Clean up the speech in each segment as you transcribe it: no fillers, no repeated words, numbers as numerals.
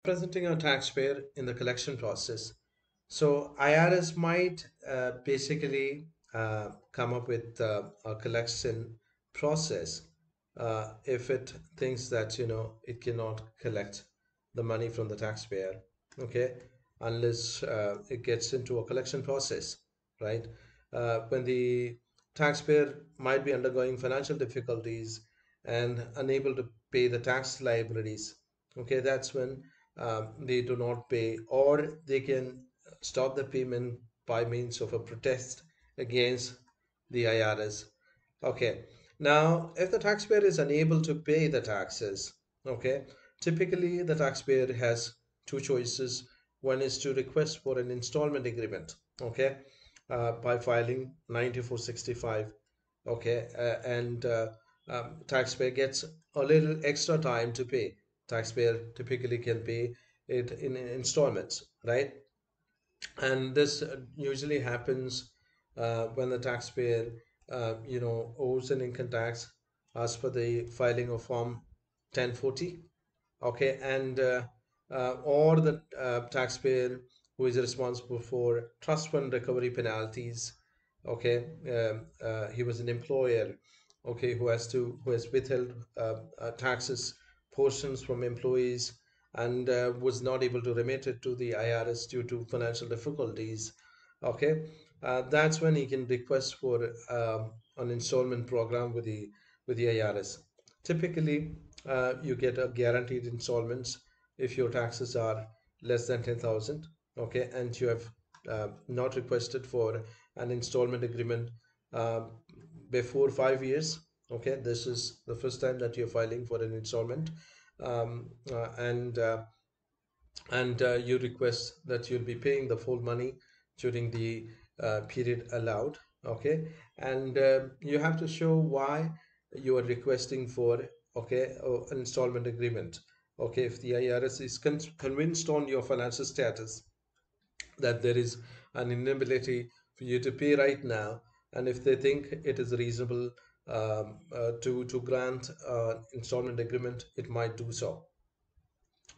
Presenting a taxpayer in the collection process. So IRS might basically come up with a collection process if it thinks that it cannot collect the money from the taxpayer, okay, unless it gets into a collection process, right? When the taxpayer might be undergoing financial difficulties and unable to pay the tax liabilities, okay, that's when they do not pay, or they can stop the payment by means of a protest against the IRS. Okay. Now, if the taxpayer is unable to pay the taxes, okay, typically the taxpayer has two choices. One is to request for an installment agreement, okay, by filing 9465, okay, and taxpayer gets a little extra time to pay. Taxpayer typically can pay it in installments, right? And this usually happens when the taxpayer owes an income tax as per the filing of form 1040, okay, and or the taxpayer who is responsible for trust fund recovery penalties, okay. He was an employer, okay, who has withheld taxes portions from employees and was not able to remit it to the IRS due to financial difficulties, okay. That's when he can request for an installment program with the IRS. Typically, you get a guaranteed installments if your taxes are less than 10,000, okay, and you have not requested for an installment agreement uh, before 5 years, okay. This is the first time that you're filing for an installment, um, uh, and uh, and you request that you'll be paying the full money during the period allowed, okay. And you have to show why you are requesting for, okay, an installment agreement, okay. If the IRS is convinced on your financial status that there is an inability for you to pay right now, and if they think it is reasonable to grant installment agreement, it might do so,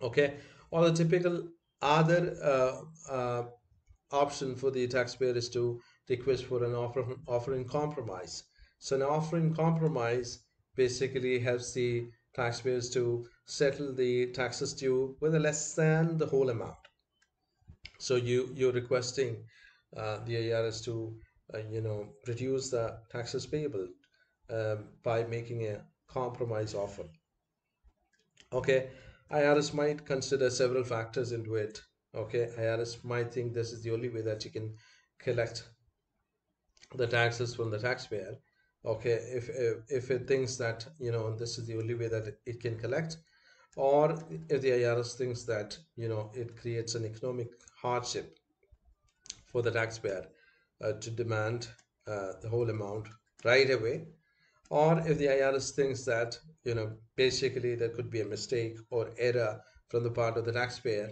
okay. Or the typical other option for the taxpayer is to request for an offer in compromise. So an offer in compromise basically helps the taxpayers to settle the taxes due with a less than the whole amount. So you're requesting the IRS to reduce the taxes payable by making a compromise offer. Okay, IRS might consider several factors into it. Okay, IRS might think this is the only way that you can collect the taxes from the taxpayer. Okay, if it thinks that this is the only way that it can collect, or if the IRS thinks that it creates an economic hardship for the taxpayer to demand the whole amount right away, or if the IRS thinks that basically there could be a mistake or error from the part of the taxpayer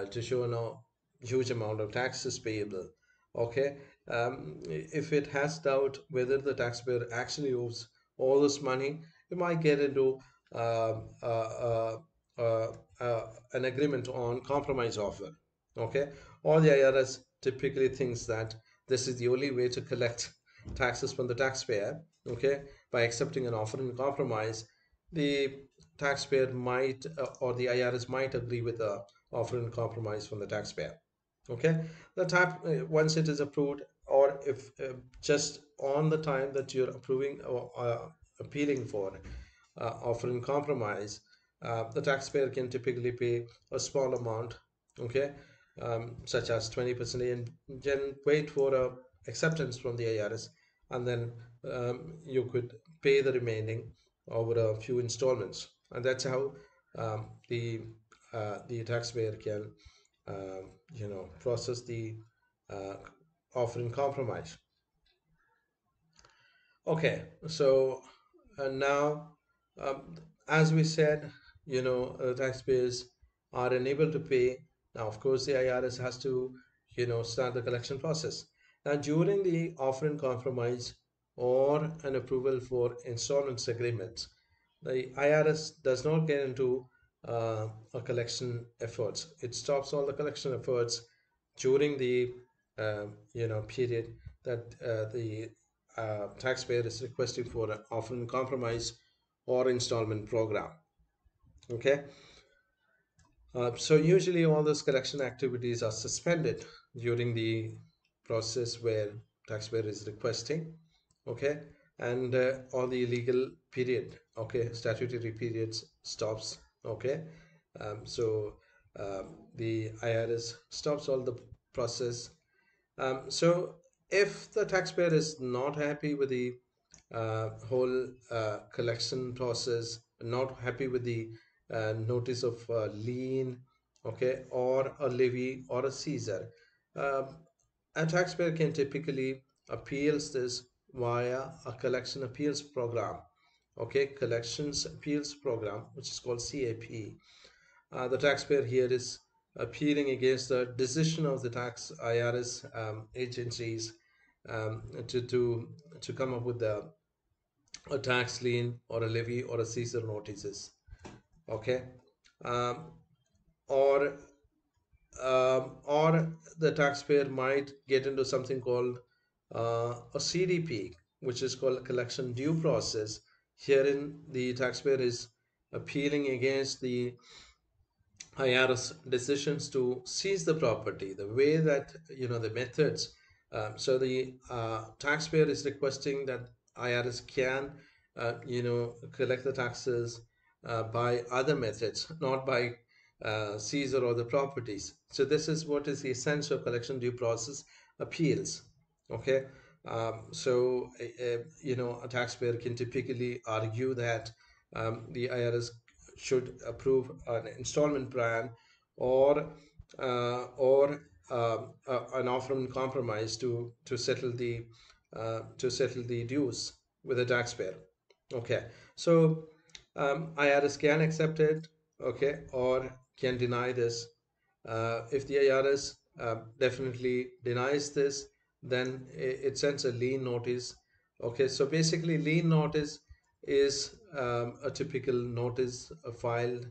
to show no huge amount of taxes payable. Okay, if it has doubt whether the taxpayer actually owes all this money, you might get into um, uh, uh, uh, an agreement on compromise offer. Okay, or the IRS typically thinks that this is the only way to collect taxes from the taxpayer. Okay, by accepting an offer in compromise, the taxpayer might or the IRS might agree with the offer in compromise from the taxpayer. Okay, the type once it is approved, or if just on the time that you're approving or appealing for offer in compromise, the taxpayer can typically pay a small amount, okay, such as 20%, and then wait for acceptance from the IRS, and then you could pay the remaining over a few installments, and that's how the taxpayer can process the uh, offering compromise. Okay, so now, um, as we said, taxpayers are unable to pay. Now, of course, the IRS has to, start the collection process. Now, during the offering compromise or an approval for installments agreements, the IRS does not get into collection efforts. It stops all the collection efforts during the period that the taxpayer is requesting for an often compromise or installment program. Okay, so usually all those collection activities are suspended during the process where taxpayer is requesting. Okay, and all the legal period, okay, statutory periods stops. Okay, so the IRS stops all the process. So if the taxpayer is not happy with the whole collection process, not happy with the notice of lien, okay, or a levy or a seizure, um, a taxpayer can typically appeals this via a collection appeals program, okay, collections appeals program, which is called CAP. The taxpayer here is appealing against the decision of the tax IRS agencies to come up with a tax lien or a levy or a seizure notices. Okay, um, or or the taxpayer might get into something called a CDP, which is called collection due process. Herein, the taxpayer is appealing against the IRS decisions to seize the property, the way that, the methods. So the taxpayer is requesting that IRS can, collect the taxes by other methods, not by seizure of the properties. So this is what is the essence of collection due process appeals. Okay. A taxpayer can typically argue that the IRS should approve an installment plan or an offer in compromise to settle the dues with the taxpayer. Okay, so IRS can accept it, okay, or can deny this. If the IRS definitely denies this, then it sends a lien notice. Okay, so basically, lien notice is a typical notice filed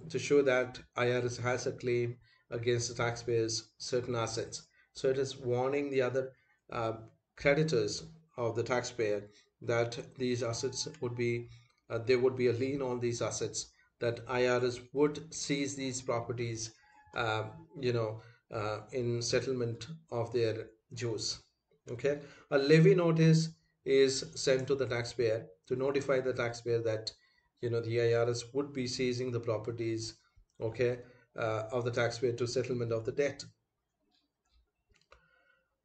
to show that IRS has a claim against the taxpayer's certain assets. So it is warning the other uh, creditors of the taxpayer that these assets would be there would be a lien on these assets, that IRS would seize these properties, um, in settlement of their dues. Okay, a levy notice is sent to the taxpayer to notify the taxpayer that the IRS would be seizing the properties, okay, of the taxpayer to settlement of the debt.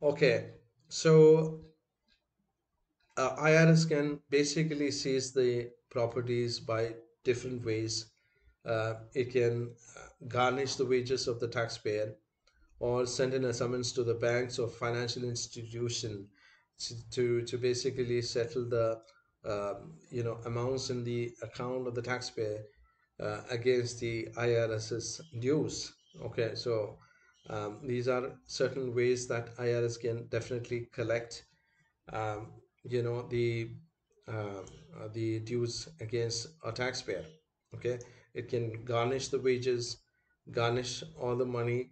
Okay, so IRS can basically seize the properties by different ways. It can garnish the wages of the taxpayer or send in a summons to the banks or financial institution to basically settle the amounts in the account of the taxpayer against the IRS's dues. Okay, so these are certain ways that IRS can definitely collect um, you know the the dues against a taxpayer. Okay, it can garnish the wages, garnish all the money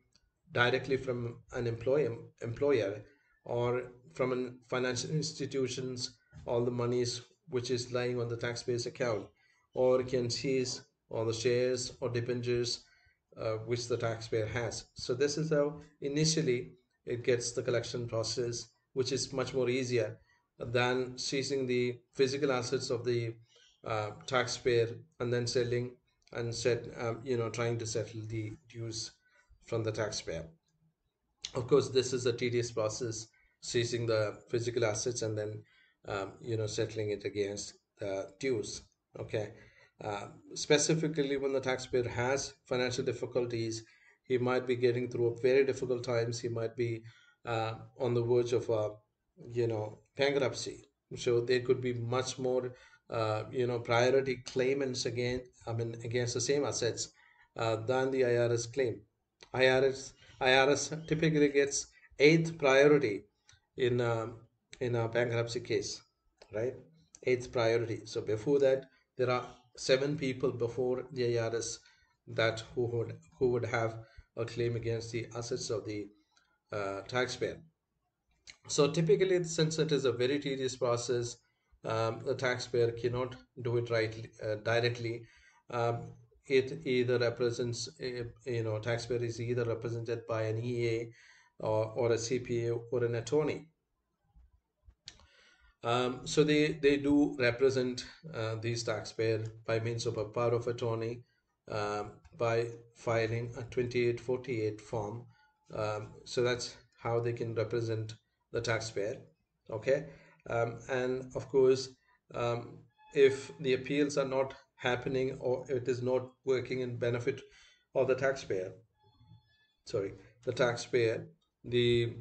directly from an employer or from an financial institutions, all the monies which is lying on the taxpayer's account, or can seize all the shares or debentures which the taxpayer has. So this is how initially it gets the collection process, which is much more easier than seizing the physical assets of the taxpayer and then selling and trying to settle the dues from the taxpayer. Of course, this is a tedious process, seizing the physical assets and then settling it against dues. Okay, specifically when the taxpayer has financial difficulties, he might be getting through very difficult times. He might be on the verge of bankruptcy. So there could be much more priority claimants against the same assets than the IRS claim. IRS typically gets eighth priority in in a bankruptcy case, right? Eighth priority. So before that, there are seven people before the IRS that who would have a claim against the assets of the taxpayer. So typically, since it is a very tedious process, the taxpayer cannot do it directly. Um, it either represents, taxpayer is either represented by an EA or a CPA or an attorney. So they do represent these taxpayer by means of a power of attorney, by filing a 2848 form. So that's how they can represent the taxpayer. Okay. And of course, um, if the appeals are not happening or it is not working in benefit of the taxpayer, sorry, the taxpayer, the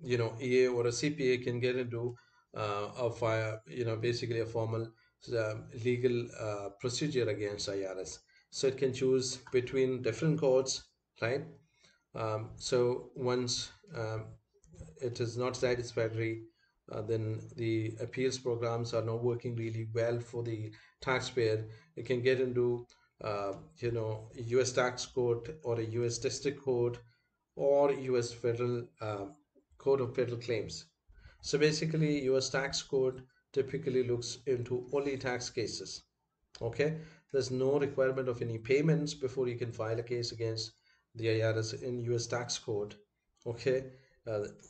EA or a CPA can get into a fire, basically a formal legal procedure against IRS. So it can choose between different courts, right? So once it is not satisfactory, then the appeals programs are not working really well for the taxpayer. It can get into, U.S. tax court or a U.S. district court or U.S. federal Court of Federal Claims. So basically, U.S. tax code typically looks into only tax cases. Okay, there's no requirement of any payments before you can file a case against the IRS in U.S. tax code. Okay,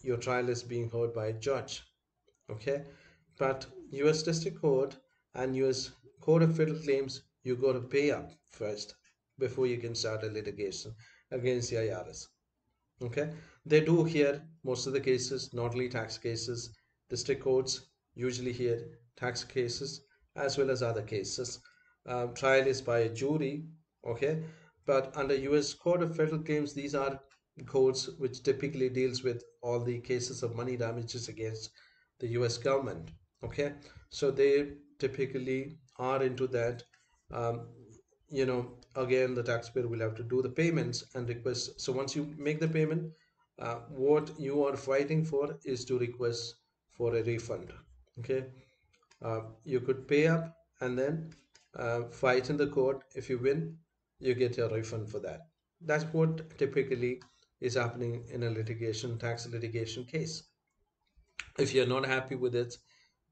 your trial is being heard by a judge. Okay, but U.S. District Court and U.S. Court of Federal Claims, you got to pay up first before you can start a litigation against the IRS. Okay, they do hear most of the cases, not only tax cases. District courts usually hear tax cases as well as other cases. Trial is by a jury. Okay, but under U.S. Court of Federal Claims, these are courts which typically deals with all the cases of money damages against the U.S. government. Okay, so they typically are into that. Um, Again, the taxpayer will have to do the payments and request. So once you make the payment, what you are fighting for is to request for a refund. Okay, you could pay up and then fight in the court. If you win, you get a refund for that. That's what typically is happening in a litigation, tax litigation case. If you're not happy with it,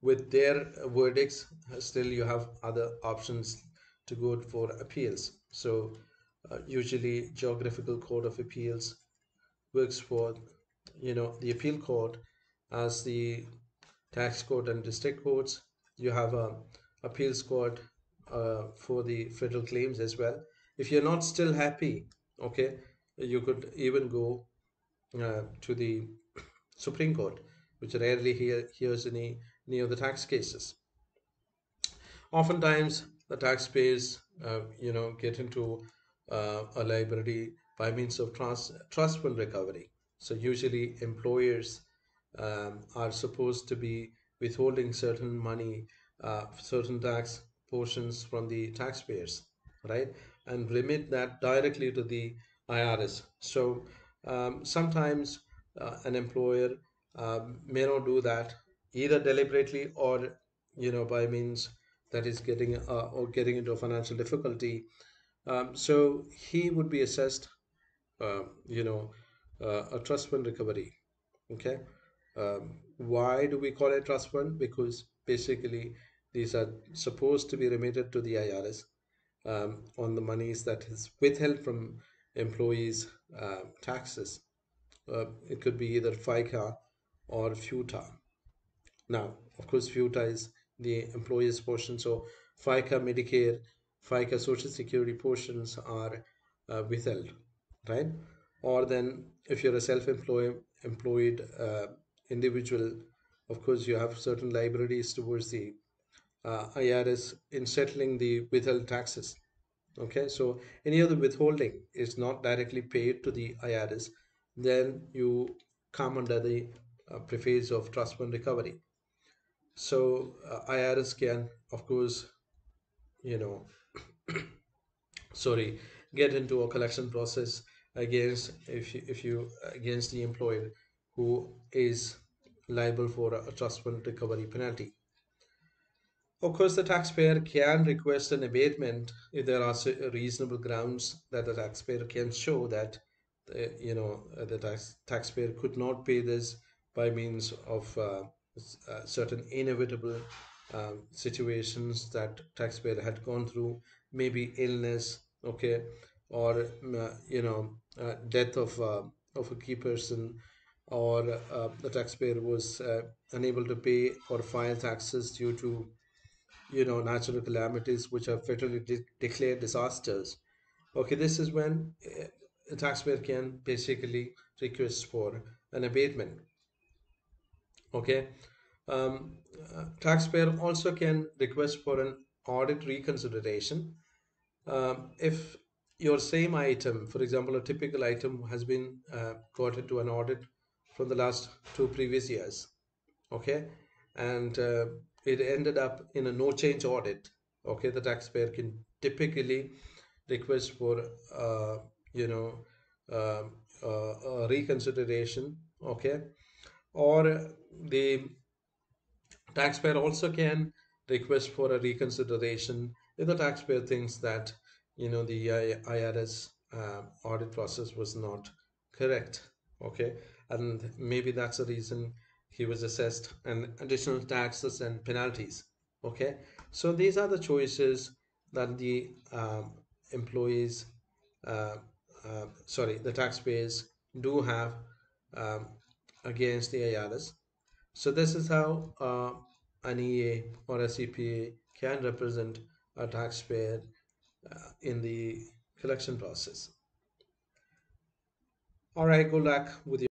with their verdicts, still you have other options to go for appeals. So usually Geographical Court of Appeals works for the appeal court as the tax court and district courts. You have a appeals court for the federal claims as well. If you're not still happy, okay, you could even go to the Supreme Court, which rarely hears any of the tax cases. Oftentimes, the taxpayers, get into a liability by means of trust fund recovery. So usually, employers are supposed to be withholding certain money, certain tax portions from the taxpayers, right, and remit that directly to the IRS. So sometimes an employer may not do that either deliberately or by means that is getting into a financial difficulty. So he would be assessed, uh, you know, a trust fund recovery. Okay. Why do we call it trust fund? Because basically these are supposed to be remitted to the IRS on the monies that is withheld from employees' taxes. It could be either FICA or FUTA. Now, of course, FUTA is the employee's portion. So FICA Medicare, FICA Social Security portions are withheld, right? Or then if you're a employed individual, of course, you have certain liabilities towards the IRS in settling the withheld taxes. Okay, so any other withholding is not directly paid to the IRS, then you come under the preface of trust fund recovery. So IRS can, of course, you know, sorry, get into a collection process against if you against the employer who is liable for a trust fund recovery penalty. Of course, the taxpayer can request an abatement if there are reasonable grounds that the taxpayer can show that the taxpayer could not pay this by means of certain inevitable situations that taxpayer had gone through, maybe illness, okay, or death of a key person, or the taxpayer was unable to pay or file taxes due to natural calamities which are federally declared disasters. Okay, this is when a taxpayer can basically request for an abatement. Okay, taxpayer also can request for an audit reconsideration if your same item, for example, a typical item has been got into an audit from the last two previous years, okay, and it ended up in a no change audit. Okay, the taxpayer can typically request for uh, you know um a reconsideration, okay, or the taxpayer also can request for a reconsideration if the taxpayer thinks that the IRS audit process was not correct. Okay, and maybe that's the reason he was assessed an additional taxes and penalties. Okay, so these are the choices that the employees, uh, sorry, the taxpayers do have um, against the IRS. So this is how an EA or a CPA can represent a taxpayer in the collection process. All right, good luck with your